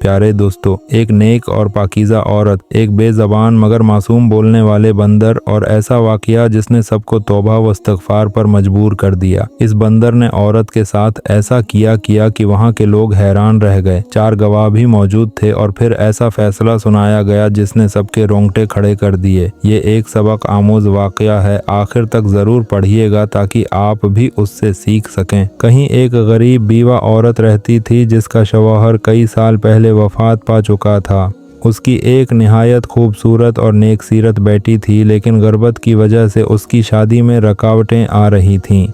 प्यारे दोस्तों, एक नेक और पाकीज़ा औरत, एक बेज़बान मगर मासूम बोलने वाले बंदर और ऐसा वाक़या जिसने सबको तौबा व इस्तिग़फ़ार पर मजबूर कर दिया। इस बंदर ने औरत के साथ ऐसा किया कि वहाँ के लोग हैरान रह गए। 4 गवाह भी मौजूद थे और फिर ऐसा फैसला सुनाया गया जिसने सबके रोंगटे खड़े कर दिए। ये एक सबक आमूज़ वाक़या है, आखिर तक ज़रूर पढ़िएगा ताकि आप भी उससे सीख सकें। कहीं एक गरीब बीवा औरत रहती थी जिसका शौहर कई साल पहले वफ़ात पा चुका था। उसकी एक निहायत खूबसूरत और नेक सीरत बेटी थी, लेकिन गुर्बत की वजह से उसकी शादी में रुकावटें आ रही थीं।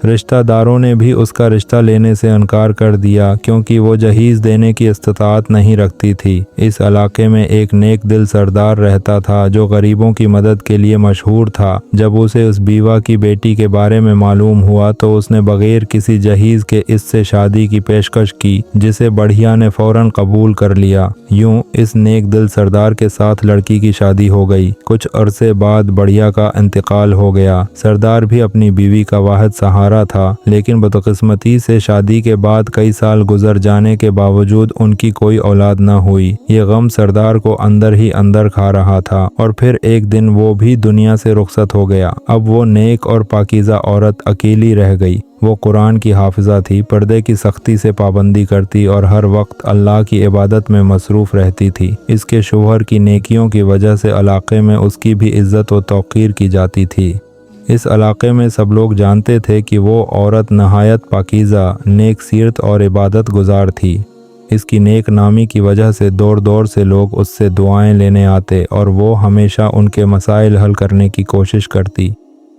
रिश्तेदारों ने भी उसका रिश्ता लेने से इनकार कर दिया क्योंकि वो जहीज़ देने की इस्तिताअत नहीं रखती थी। इस इलाके में एक नेक दिल सरदार रहता था जो गरीबों की मदद के लिए मशहूर था। जब उसे उस बीवा की बेटी के बारे में मालूम हुआ तो उसने बगैर किसी जहीज़ के इससे शादी की पेशकश की, जिसे बढ़िया ने फ़ौरन कबूल कर लिया। यूं इस नेक दिल सरदार के साथ लड़की की शादी हो गई। कुछ अरसे बाद बढ़िया का इंतकाल हो गया। सरदार भी अपनी बीवी का वाहिद सहारा था, लेकिन बदकिस्मती से शादी के बाद कई साल गुजर जाने के बावजूद उनकी कोई औलाद न हुई। ये गम सरदार को अंदर ही अंदर खा रहा था और फिर एक दिन वो भी दुनिया से रुखसत हो गया। अब वो नेक और पाकीज़ा औरत अकेली रह गई। वो कुरान की हाफिज़ा थी, पर्दे की सख्ती से पाबंदी करती और हर वक्त अल्लाह की इबादत में मसरूफ़ रहती थी। इसके शौहर की नेकियों की वजह से इलाके में उसकी भी इज़्ज़त व तौक़ीर की जाती थी। इस इलाके में सब लोग जानते थे कि वो औरत नहायत पाकीज़ा, नेक सीरत और इबादत गुजार थी। इसकी नेक नामी की वजह से दौर दौर से लोग उससे दुआएं लेने आते और वो हमेशा उनके मसाइल हल करने की कोशिश करती।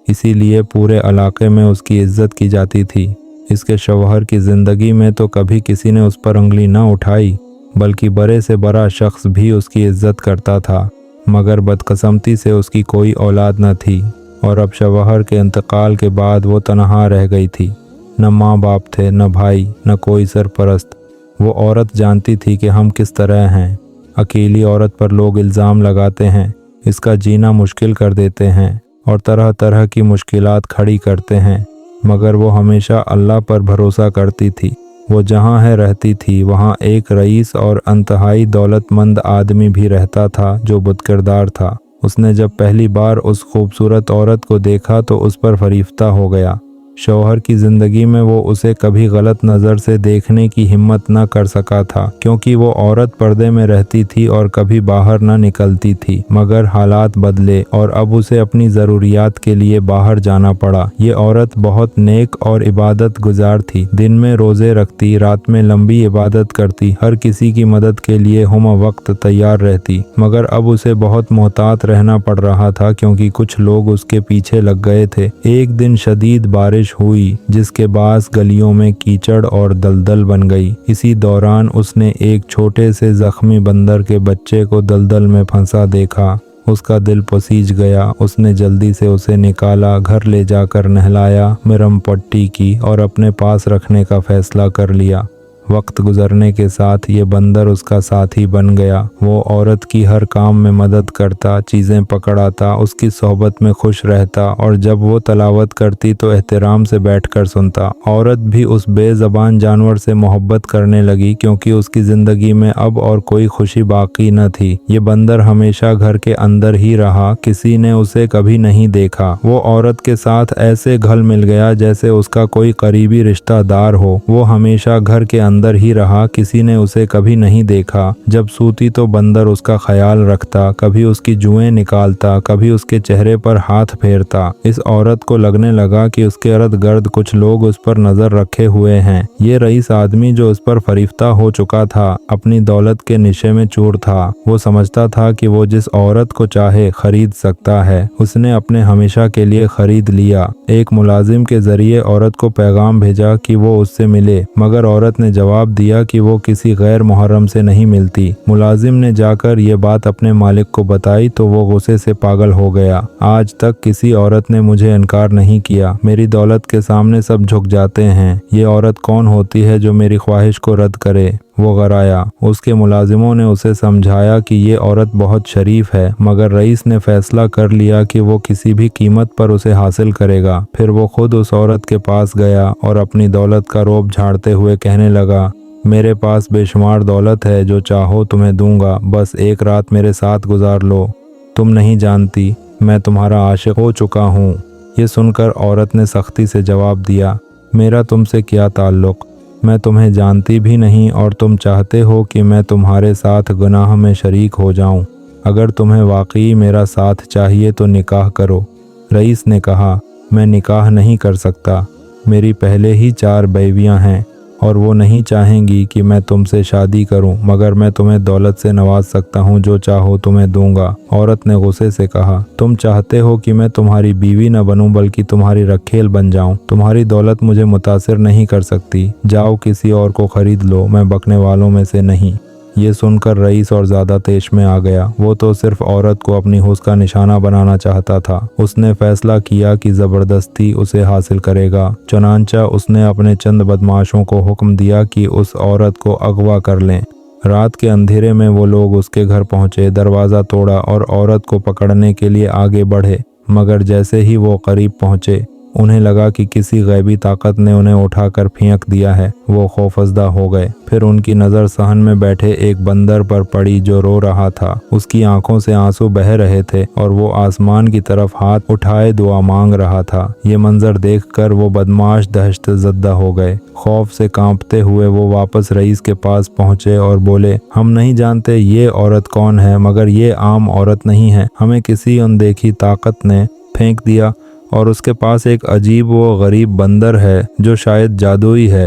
इसीलिए पूरे इलाके में उसकी इज़्ज़त की जाती थी। इसके शौहर की ज़िंदगी में तो कभी किसी ने उस पर उंगली न उठाई, बल्कि बड़े से बड़ा शख्स भी उसकी इज़्ज़त करता था, मगर बदकिस्मती से उसकी कोई औलाद न थी और अब शौहर के इंतकाल के बाद वो तनहा रह गई थी। न माँ बाप थे, न भाई, न कोई सरपरस्त। वो औरत जानती थी कि हम किस तरह हैं। अकेली औरत पर लोग इल्ज़ाम लगाते हैं, इसका जीना मुश्किल कर देते हैं और तरह तरह की मुश्किलात खड़ी करते हैं, मगर वो हमेशा अल्लाह पर भरोसा करती थी। वो जहाँ है रहती थी वहाँ एक रईस और इंतहाई दौलतमंद आदमी भी रहता था जो बुदकिरदार था। उसने जब पहली बार उस खूबसूरत औरत को देखा तो उस पर फरीफ्ता हो गया। शौहर की ज़िंदगी में वो उसे कभी गलत नज़र से देखने की हिम्मत न कर सका था क्योंकि वो औरत पर्दे में रहती थी और कभी बाहर न निकलती थी। मगर हालात बदले और अब उसे अपनी ज़रूरियात के लिए बाहर जाना पड़ा। ये औरत बहुत नेक और इबादत गुजार थी। दिन में रोज़े रखती, रात में लंबी इबादत करती, हर किसी की मदद के लिए हम वक्त तैयार रहती। मगर अब उसे बहुत मोहतात रहना पड़ रहा था क्योंकि कुछ लोग उसके पीछे लग गए थे। एक दिन शदीद बारिश हुई जिसके बास गलियों में कीचड़ और दलदल बन गई। इसी दौरान उसने एक छोटे से जख्मी बंदर के बच्चे को दलदल में फंसा देखा। उसका दिल पसीज गया। उसने जल्दी से उसे निकाला, घर ले जाकर नहलाया, मरहम पट्टी की और अपने पास रखने का फैसला कर लिया। वक्त गुजरने के साथ ये बंदर उसका साथी बन गया। वो औरत की हर काम में मदद करता, चीज़ें पकड़ाता, उसकी सोहबत में खुश रहता और जब वो तलावत करती तो एहतराम से बैठकर सुनता। औरत भी उस बेज़बान जानवर से मोहब्बत करने लगी क्योंकि उसकी ज़िंदगी में अब और कोई खुशी बाकी न थी। ये बंदर हमेशा घर के अंदर ही रहा, किसी ने उसे कभी नहीं देखा। वो औरत के साथ ऐसे घुल मिल गया जैसे उसका कोई करीबी रिश्तेदार हो। वो हमेशा घर के अंदर ही रहा, किसी ने उसे कभी नहीं देखा। जब सूती तो बंदर उसका ख्याल रखता, कभी उसकी जुएं निकालता, कभी उसके चेहरे पर हाथ फेरता। इस औरत को लगने लगा कि उसके इर्द गिर्द कुछ लोग उस पर नजर रखे हुए हैं। ये रईस आदमी जो उस पर फरीफ्ता हो चुका था, अपनी दौलत के निशे में चूर था। वो समझता था कि वो जिस औरत को चाहे खरीद सकता है। उसने अपने हमेशा के लिए खरीद लिया। एक मुलाजिम के जरिए औरत को पैगाम भेजा कि वो उससे मिले, मगर औरत ने जवाब दिया कि वो किसी गैर मुहर्रम से नहीं मिलती। मुलाजिम ने जाकर ये बात अपने मालिक को बताई तो वो गुस्से से पागल हो गया। आज तक किसी औरत ने मुझे इनकार नहीं किया, मेरी दौलत के सामने सब झुक जाते हैं। ये औरत कौन होती है जो मेरी ख्वाहिश को रद्द करे? वो गराया। उसके मुलाजिमों ने उसे समझाया कि ये औरत बहुत शरीफ है, मगर रईस ने फैसला कर लिया कि वो किसी भी कीमत पर उसे हासिल करेगा। फिर वो खुद उस औरत के पास गया और अपनी दौलत का रोब झाड़ते हुए कहने लगा, मेरे पास बेशुमार दौलत है, जो चाहो तुम्हें दूंगा, बस एक रात मेरे साथ गुजार लो। तुम नहीं जानती मैं तुम्हारा आशिक हो चुका हूँ। ये सुनकर औरत ने सख्ती से जवाब दिया, मेरा तुमसे क्या ताल्लुक़, मैं तुम्हें जानती भी नहीं और तुम चाहते हो कि मैं तुम्हारे साथ गुनाह में शरीक हो जाऊं। अगर तुम्हें वाकई मेरा साथ चाहिए तो निकाह करो। रईस ने कहा, मैं निकाह नहीं कर सकता, मेरी पहले ही 4 बीवियां हैं और वो नहीं चाहेंगी कि मैं तुमसे शादी करूं, मगर मैं तुम्हें दौलत से नवाज सकता हूं, जो चाहो तुम्हें दूंगा। औरत ने गुस्से से कहा, तुम चाहते हो कि मैं तुम्हारी बीवी न बनूं बल्कि तुम्हारी रखेल बन जाऊं। तुम्हारी दौलत मुझे मुतासिर नहीं कर सकती, जाओ किसी और को खरीद लो, मैं बकने वालों में से नहीं। ये सुनकर रईस और ज़्यादा तेश में आ गया। वो तो सिर्फ औरत को अपनी हुस्न का निशाना बनाना चाहता था। उसने फैसला किया कि ज़बरदस्ती उसे हासिल करेगा। चुनांचा उसने अपने चंद बदमाशों को हुक्म दिया कि उस औरत को अगवा कर लें। रात के अंधेरे में वो लोग उसके घर पहुंचे, दरवाज़ा तोड़ा और औरत को पकड़ने के लिए आगे बढ़े, मगर जैसे ही वो करीब पहुंचे उन्हें लगा कि किसी गैबी ताकत ने उन्हें उठाकर फेंक दिया है। वो खौफजदा हो गए। फिर उनकी नज़र सहन में बैठे एक बंदर पर पड़ी जो रो रहा था। उसकी आंखों से आंसू बह रहे थे और वो आसमान की तरफ हाथ उठाए दुआ मांग रहा था। ये मंजर देखकर वो बदमाश दहशत ज़दा हो गए। खौफ से कांपते हुए वो वापस रईस के पास पहुंचे और बोले, हम नहीं जानते ये औरत कौन है, मगर ये आम औरत नहीं है। हमें किसी अनदेखी ताकत ने फेंक दिया और उसके पास एक अजीब व गरीब बंदर है जो शायद जादुई है।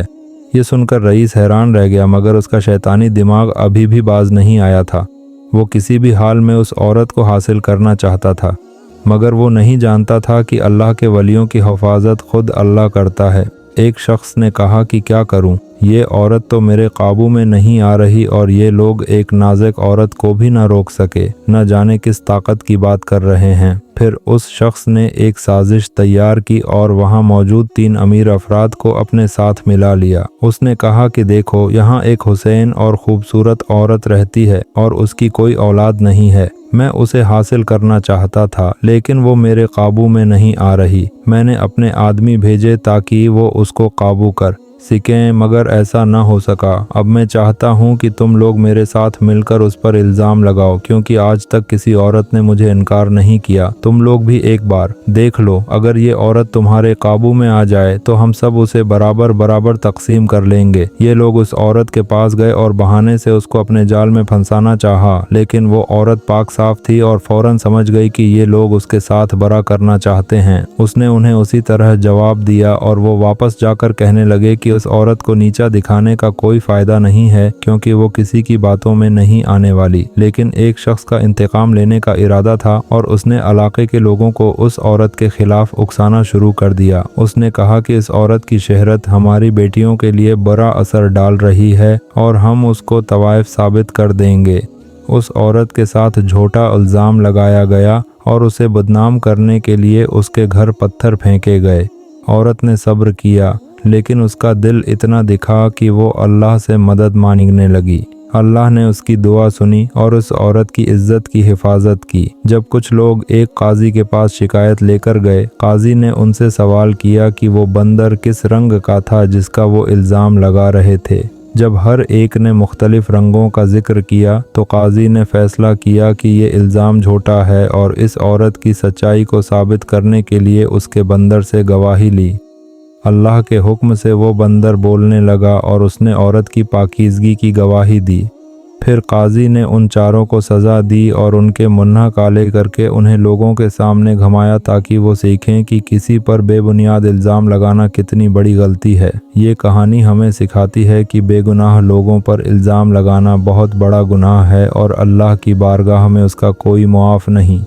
ये सुनकर रईस हैरान रह गया, मगर उसका शैतानी दिमाग अभी भी बाज नहीं आया था। वो किसी भी हाल में उस औरत को हासिल करना चाहता था, मगर वो नहीं जानता था कि अल्लाह के वलियों की हिफाजत खुद अल्लाह करता है। एक शख्स ने कहा कि क्या करूं, ये औरत तो मेरे काबू में नहीं आ रही और ये लोग एक नाजुक औरत को भी न रोक सके, न जाने किस ताकत की बात कर रहे हैं। फिर उस शख्स ने एक साजिश तैयार की और वहां मौजूद 3 अमीर अफराद को अपने साथ मिला लिया। उसने कहा कि देखो, यहाँ एक हुसैन और खूबसूरत औरत रहती है और उसकी कोई औलाद नहीं है। मैं उसे हासिल करना चाहता था, लेकिन वो मेरे काबू में नहीं आ रही। मैंने अपने आदमी भेजे ताकि वो उसको काबू कर सीखें, मगर ऐसा न हो सका। अब मैं चाहता हूँ कि तुम लोग मेरे साथ मिलकर उस पर इल्ज़ाम लगाओ, क्योंकि आज तक किसी औरत ने मुझे इनकार नहीं किया। तुम लोग भी एक बार देख लो, अगर ये औरत तुम्हारे काबू में आ जाए तो हम सब उसे बराबर बराबर तकसीम कर लेंगे। ये लोग उस औरत के पास गए और बहाने से उसको अपने जाल में फंसाना चाहा, लेकिन वो औरत पाक साफ थी और फौरन समझ गई कि ये लोग उसके साथ बरा करना चाहते हैं। उसने उन्हें उसी तरह जवाब दिया और वो वापस जाकर कहने लगे कि उस औरत को नीचा दिखाने का कोई फायदा नहीं है, क्योंकि वो किसी की बातों में नहीं आने वाली। लेकिन एक शख्स का इंतकाम लेने का इरादा था और उसने इलाके के लोगों को उस औरत के खिलाफ उकसाना शुरू कर दिया। उसने कहा कि इस औरत की शहरत हमारी बेटियों के लिए बड़ा असर डाल रही है और हम उसको तवाइफ साबित कर देंगे। उस औरत के साथ झूठा इल्ज़ाम लगाया गया और उसे बदनाम करने के लिए उसके घर पत्थर फेंके गए। औरत ने सब्र किया, लेकिन उसका दिल इतना दिखा कि वो अल्लाह से मदद मांगने लगी। अल्लाह ने उसकी दुआ सुनी और उस औरत की इज्जत की हिफाजत की। जब कुछ लोग एक काजी के पास शिकायत लेकर गए, काजी ने उनसे सवाल किया कि वो बंदर किस रंग का था जिसका वो इल्ज़ाम लगा रहे थे। जब हर एक ने मुख्तलिफ रंगों का जिक्र किया तो काजी ने फैसला किया कि ये इल्ज़ाम झूठा है और इस औरत की सच्चाई को साबित करने के लिए उसके बंदर से गवाही ली। अल्लाह के हुक्म से वो बंदर बोलने लगा और उसने औरत की पाकीज़गी की गवाही दी। फिर काजी ने उन चारों को सज़ा दी और उनके मुन्ना काले करके उन्हें लोगों के सामने घुमाया ताकि वो सीखें कि किसी पर बेबुनियाद इल्ज़ाम लगाना कितनी बड़ी गलती है। ये कहानी हमें सिखाती है कि बेगुनाह लोगों पर इल्ज़ाम लगाना बहुत बड़ा गुनाह है और अल्लाह की बारगाह में उसका कोई मुआफ़ नहीं।